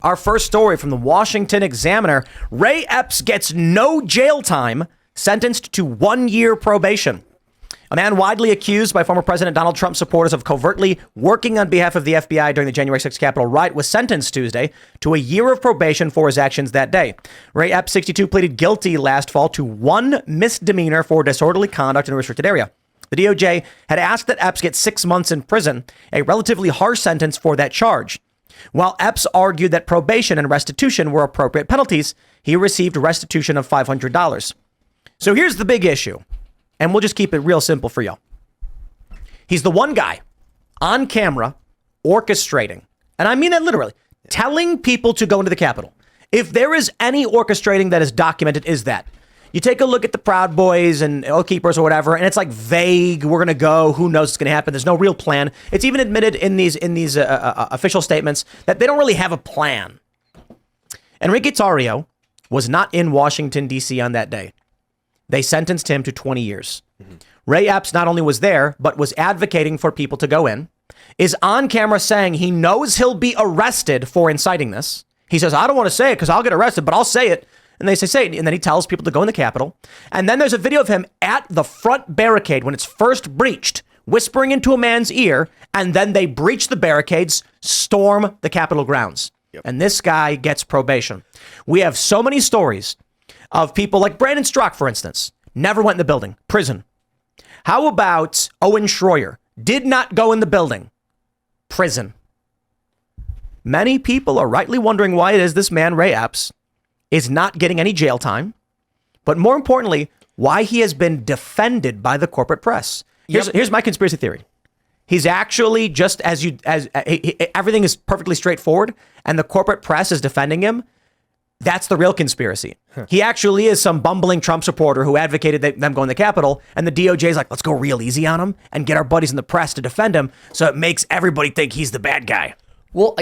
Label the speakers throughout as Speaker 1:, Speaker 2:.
Speaker 1: Our first story from the Washington Examiner. Ray Epps gets no jail time, sentenced to 1 year probation. A man widely accused by former President Donald Trump supporters of covertly working on behalf of the FBI during the January 6th Capitol riot was sentenced Tuesday to a year of probation for his actions that day. Ray Epps, 62, pleaded guilty last fall to one misdemeanor for disorderly conduct in a restricted area. The DOJ had asked that Epps get 6 months in prison, a relatively harsh sentence for that charge. While Epps argued that probation and restitution were appropriate penalties, he received restitution of $500. So here's the big issue, and we'll just keep it real simple for you. He's the one guy on camera orchestrating, and I mean that literally, telling people to go into the Capitol. If there is any orchestrating that is documented, is that. You take a look at the Proud Boys and Oath Keepers or whatever, and it's like vague. We're going to go. Who knows what's going to happen? There's no real plan. It's even admitted in these official statements that they don't really have a plan. Enrique Tarrio was not in Washington, D.C. on that day. They sentenced him to 20 years. Mm-hmm. Ray Epps not only was there, but was advocating for people to go in, is on camera saying he knows he'll be arrested for inciting this. He says, I don't want to say it because I'll get arrested, but I'll say it. And they say it. And then he tells people to go in the Capitol. And then there's a video of him at the front barricade when it's first breached, whispering into a man's ear. And then they breach the barricades, storm the Capitol grounds. Yep. And this guy gets probation. We have so many stories of people like Brandon Strzok, for instance, never went in the building, prison. How about Owen Schroyer? Did not go in the building, prison. Many people are rightly wondering why it is this man, Ray Epps, is not getting any jail time, but more importantly, why he has been defended by the corporate press. Here's my conspiracy theory. He's actually just everything is perfectly straightforward, and the corporate press is defending him. That's the real conspiracy. Huh. He actually is some bumbling Trump supporter who advocated them going to the Capitol, and the DOJ is like, let's go real easy on him and get our buddies in the press to defend him, so it makes everybody think he's the bad guy.
Speaker 2: Well,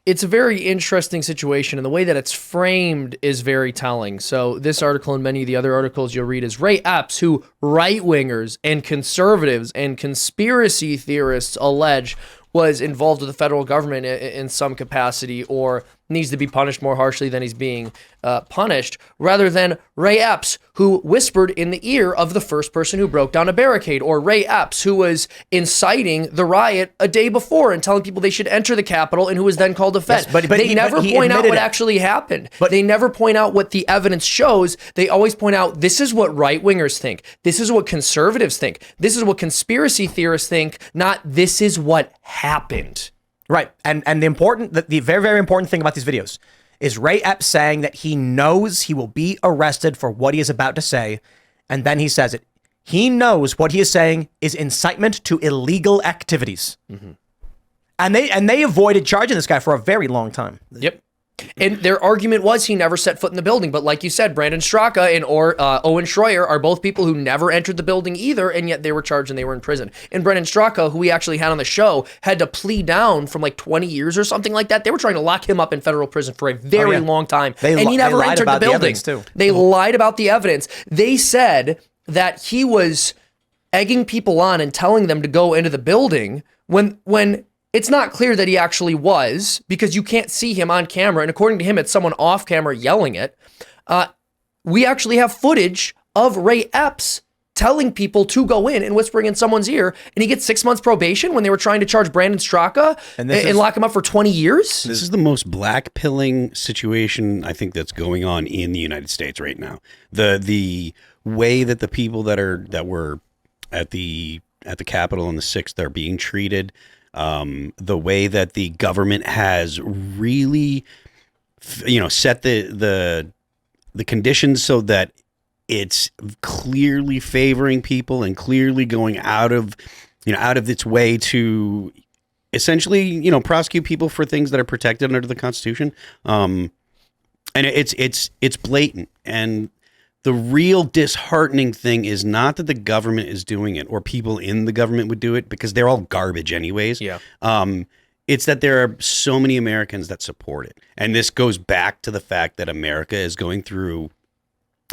Speaker 2: it's a very interesting situation, and the way that it's framed is very telling. So this article and many of the other articles you'll read is Ray Epps, who right-wingers and conservatives and conspiracy theorists allege was involved with the federal government in some capacity or needs to be punished more harshly than he's being punished, rather than Ray Epps, who whispered in the ear of the first person who broke down a barricade, or Ray Epps, who was inciting the riot a day before and telling people they should enter the Capitol and who was then called a Fed. Yes, but they never point out what actually happened. But they never point out what the evidence shows. They always point out, this is what right-wingers think. This is what conservatives think. This is what conspiracy theorists think, not this is what happened.
Speaker 1: Right. And the very, very important thing about these videos is Ray Epps saying that he knows he will be arrested for what he is about to say. And then he says it. He knows what he is saying is incitement to illegal activities. Mm-hmm. And they avoided charging this guy for a very long time.
Speaker 2: Yep. And their argument was he never set foot in the building. But like you said, Brandon Strzok and Owen Schroyer are both people who never entered the building either, and yet they were charged and they were in prison. And Brandon Strzok, who we actually had on the show, had to plea down from like 20 years or something like that. They were trying to lock him up in federal prison for a very long time. And he never entered the building. They lied about the evidence. They said that he was egging people on and telling them to go into the building when it's not clear that he actually was, because you can't see him on camera. And according to him, it's someone off camera yelling it. We actually have footage of Ray Epps telling people to go in and whispering in someone's ear. And he gets 6 months probation when they were trying to charge Brandon Strzok and lock him up for 20 years.
Speaker 3: This is the most blackpilling situation I think that's going on in the United States right now. The way that the people that were at the Capitol on the 6th are being treated, the way that the government has really, set the conditions so that it's clearly favoring people and clearly going out of its way to essentially, prosecute people for things that are protected under the Constitution. And it's blatant. And the real disheartening thing is not that the government is doing it or people in the government would do it, because they're all garbage anyways.
Speaker 2: Yeah.
Speaker 3: It's that there are so many Americans that support it. And this goes back to the fact that America is going through,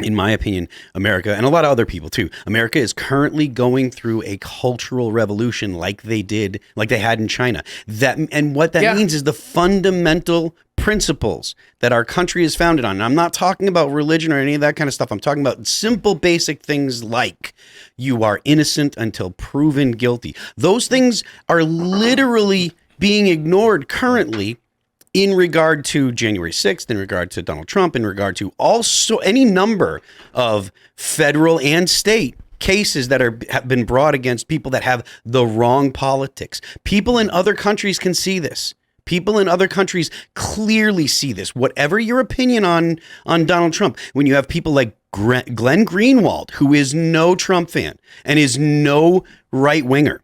Speaker 3: in my opinion, America, and a lot of other people too, America is currently going through a cultural revolution like they had in China. And what that means is the fundamental principles that our country is founded on, and I'm not talking about religion or any of that kind of stuff. I'm talking about simple, basic things like you are innocent until proven guilty. Those things are literally being ignored currently in regard to January 6th, in regard to Donald Trump, in regard to also any number of federal and state cases that have been brought against people that have the wrong politics. People in other countries can see this. People in other countries clearly see this. Whatever your opinion on Donald Trump, when you have people like Glenn Greenwald, who is no Trump fan and is no right winger,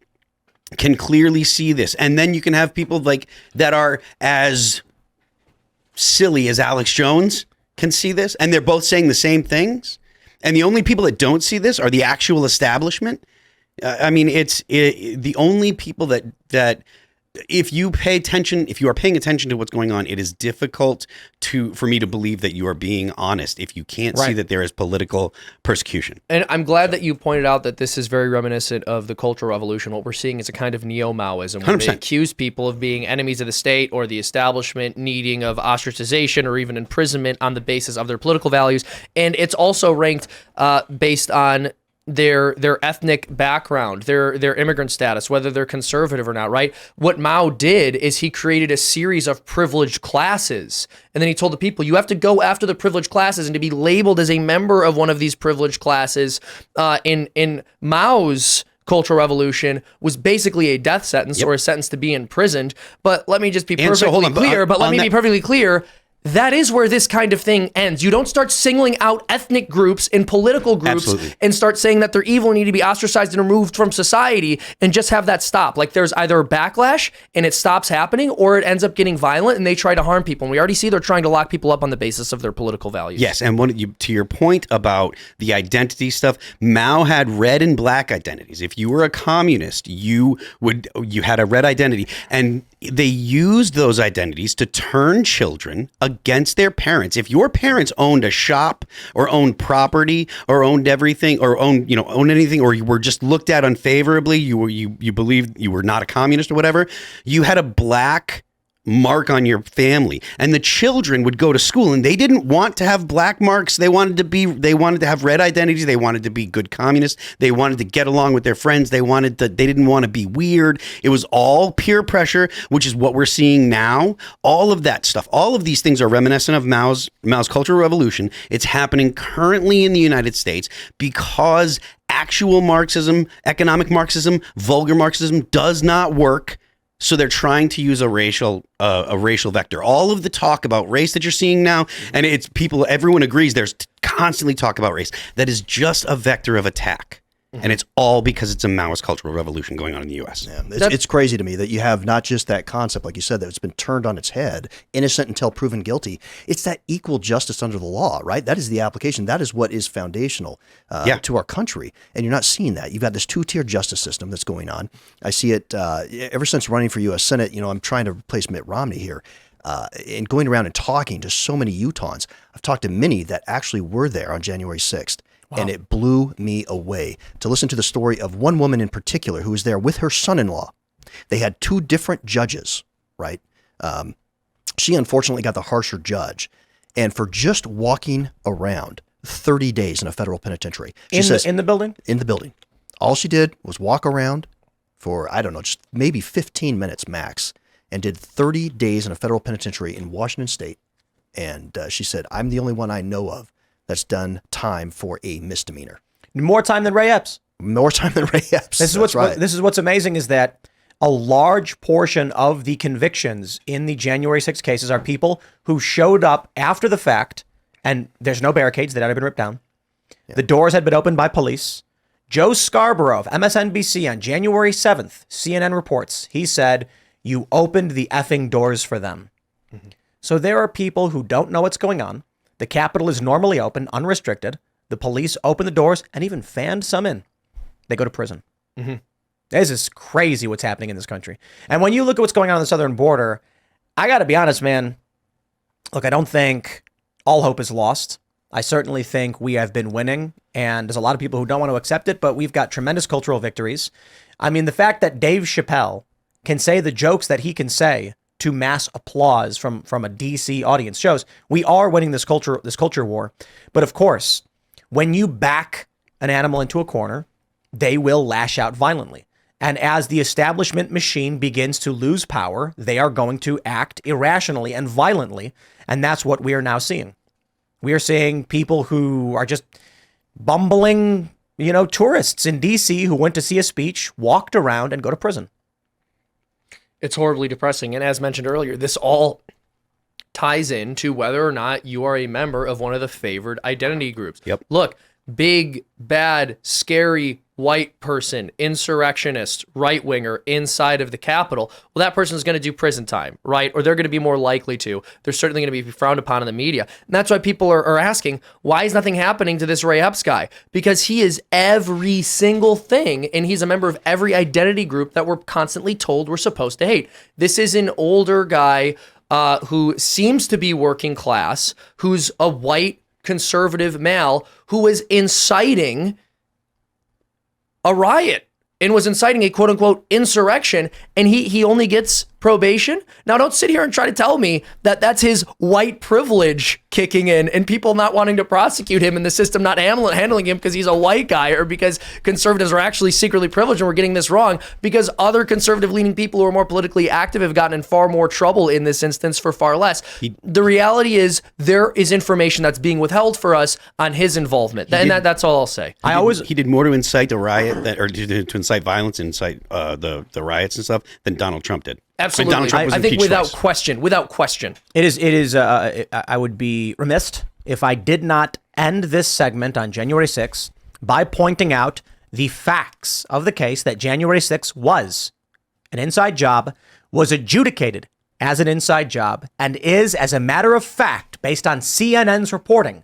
Speaker 3: can clearly see this. And then you can have people like that are as silly as Alex Jones can see this, and they're both saying the same things. And the only people that don't see this are the actual establishment. I mean, the only people that if you pay attention, if you are paying attention to what's going on, it is difficult for me to believe that you are being honest if you can't see that there is political persecution.
Speaker 2: And I'm glad that you pointed out that this is very reminiscent of the Cultural Revolution. What we're seeing is a kind of neo-Maoism where
Speaker 3: 100%.
Speaker 2: they accuse people of being enemies of the state or the establishment, needing of ostracization or even imprisonment on the basis of their political values. And it's also ranked based on their ethnic background, their immigrant status, whether they're conservative or not, right? What Mao did is he created a series of privileged classes. And then he told the people, you have to go after the privileged classes, and to be labeled as a member of one of these privileged classes in Mao's Cultural Revolution was basically a death sentence or a sentence to be imprisoned. But let me just be perfectly clear. That is where this kind of thing ends. You don't start singling out ethnic groups and political groups and start saying that they're evil and need to be ostracized and removed from society and just have that stop. Like there's either a backlash and it stops happening, or it ends up getting violent and they try to harm people. And we already see they're trying to lock people up on the basis of their political values.
Speaker 3: Yes, and to your point about the identity stuff, Mao had red and black identities. If you were a communist, you had a red identity, and they used those identities to turn children against their parents. If your parents owned a shop or owned property or owned everything or owned anything, or you were just looked at unfavorably, you believed you were not a communist or whatever, you had a black mark on your family, and the children would go to school and they didn't want to have black marks. They wanted to have red identities. They wanted to be good communists. They wanted to get along with their friends. They didn't want to be weird. It was all peer pressure, which is what we're seeing now. All of that stuff, all of these things are reminiscent of Mao's Cultural Revolution. It's happening currently in the United States because actual Marxism, economic Marxism, vulgar Marxism does not work. So they're trying to use a racial vector. All of the talk about race that you're seeing now, and everyone agrees there's constantly talk about race. That is just a vector of attack. And it's all because it's a Maoist cultural revolution going on in the U.S.
Speaker 4: Yeah, it's crazy to me that you have not just that concept, like you said, that it's been turned on its head, innocent until proven guilty. It's that equal justice under the law, right? That is the application. That is what is foundational to our country. And you're not seeing that. You've got this two-tier justice system that's going on. I see it ever since running for U.S. Senate. I'm trying to replace Mitt Romney here. And going around and talking to so many Utahns. I've talked to many that actually were there on January 6th. Wow. And it blew me away to listen to the story of one woman in particular who was there with her son-in-law. They had two different judges, right? She unfortunately got the harsher judge. And for just walking around 30 days in a federal penitentiary.
Speaker 1: In the building?
Speaker 4: In the building. All she did was walk around for, I don't know, just maybe 15 minutes max, and did 30 days in a federal penitentiary in Washington State. And she said, I'm the only one I know of that's done time for a misdemeanor.
Speaker 1: More time than Ray Epps.
Speaker 4: More time than Ray Epps.
Speaker 1: This is what's amazing is that a large portion of the convictions in the January 6th cases are people who showed up after the fact, and there's no barricades that had been ripped down. Yeah. The doors had been opened by police. Joe Scarborough of MSNBC on January 7th, CNN reports, he said, you opened the effing doors for them. Mm-hmm. So there are people who don't know what's going on. The Capitol is normally open, unrestricted. The police open the doors and even fanned some in. They go to prison. Mm-hmm. This is crazy what's happening in this country. And when you look at what's going on the southern border, I got to be honest, man. Look, I don't think all hope is lost. I certainly think we have been winning, and there's a lot of people who don't want to accept it, but we've got tremendous cultural victories. I mean, the fact that Dave Chappelle can say the jokes that he can say to mass applause from a DC audience shows we are winning this culture war. But of course, when you back an animal into a corner, they will lash out violently. And as the establishment machine begins to lose power, they are going to act irrationally and violently. And that's what we are now seeing. We are seeing people who are just bumbling, tourists in DC who went to see a speech, walked around, and go to prison.
Speaker 2: It's horribly depressing. And as mentioned earlier, this all ties into whether or not you are a member of one of the favored identity groups.
Speaker 3: Yep.
Speaker 2: Look, big, bad, scary white person, insurrectionist, right winger inside of the Capitol. Well, that person is going to do prison time, right? Or they're going to be more likely to. They're certainly going to be frowned upon in the media. And that's why people are asking, why is nothing happening to this Ray Epps guy? Because he is every single thing, and he's a member of every identity group that we're constantly told we're supposed to hate. This is an older guy who seems to be working class, who's a white conservative male who was inciting a riot and was inciting a quote unquote insurrection, and he only gets probation. Now, don't sit here and try to tell me that that's his white privilege kicking in and people not wanting to prosecute him and the system not handling him because he's a white guy, or because conservatives are actually secretly privileged and we're getting this wrong, because other conservative leaning people who are more politically active have gotten in far more trouble in this instance for far less. The reality is there is information that's being withheld for us on his involvement. That's all I'll say.
Speaker 3: He did more to incite a riot or to incite violence, incite the riots and stuff than Donald Trump did.
Speaker 2: Absolutely.
Speaker 3: Donald Trump was
Speaker 2: I think
Speaker 3: impeached
Speaker 2: without
Speaker 3: twice.
Speaker 2: question.
Speaker 1: It is. I would be remiss if I did not end this segment on January 6th by pointing out the facts of the case that January 6th was an inside job, was adjudicated as an inside job, and is, as a matter of fact, based on CNN's reporting,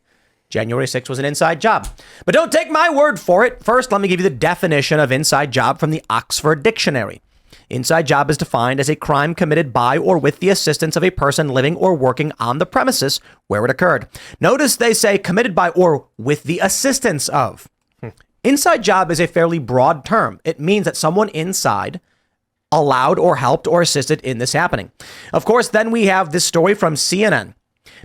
Speaker 1: January 6th was an inside job. But don't take my word for it. First, let me give you the definition of inside job from the Oxford Dictionary. Inside job is defined as a crime committed by or with the assistance of a person living or working on the premises where it occurred. Notice they say committed by or with the assistance of. Inside job is a fairly broad term. It means that someone inside allowed or helped or assisted in this happening. Of course, then we have this story from CNN.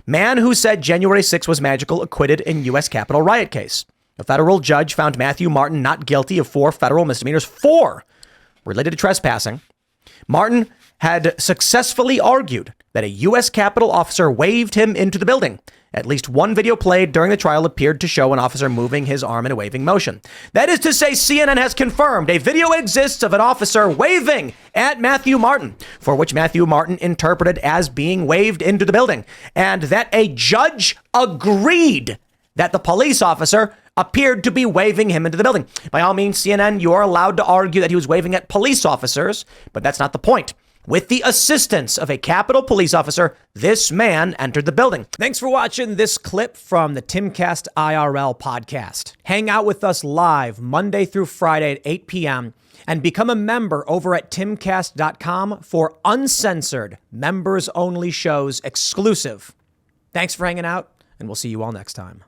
Speaker 1: Man who said January 6th was magical acquitted in U.S. Capitol riot case. A federal judge found Matthew Martin not guilty of 4 federal misdemeanors, 4 related to trespassing. Martin had successfully argued that a U.S. Capitol officer waved him into the building. At least one video played during the trial appeared to show an officer moving his arm in a waving motion. That is to say, CNN has confirmed a video exists of an officer waving at Matthew Martin, for which Matthew Martin interpreted as being waved into the building, and that a judge agreed that the police officer appeared to be waving him into the building. By all means, CNN, you are allowed to argue that he was waving at police officers, but that's not the point. With the assistance of a Capitol police officer, this man entered the building. Thanks for watching this clip from the Timcast IRL podcast. Hang out with us live Monday through Friday at 8 p.m. and become a member over at timcast.com for uncensored, members-only shows exclusive. Thanks for hanging out, and we'll see you all next time.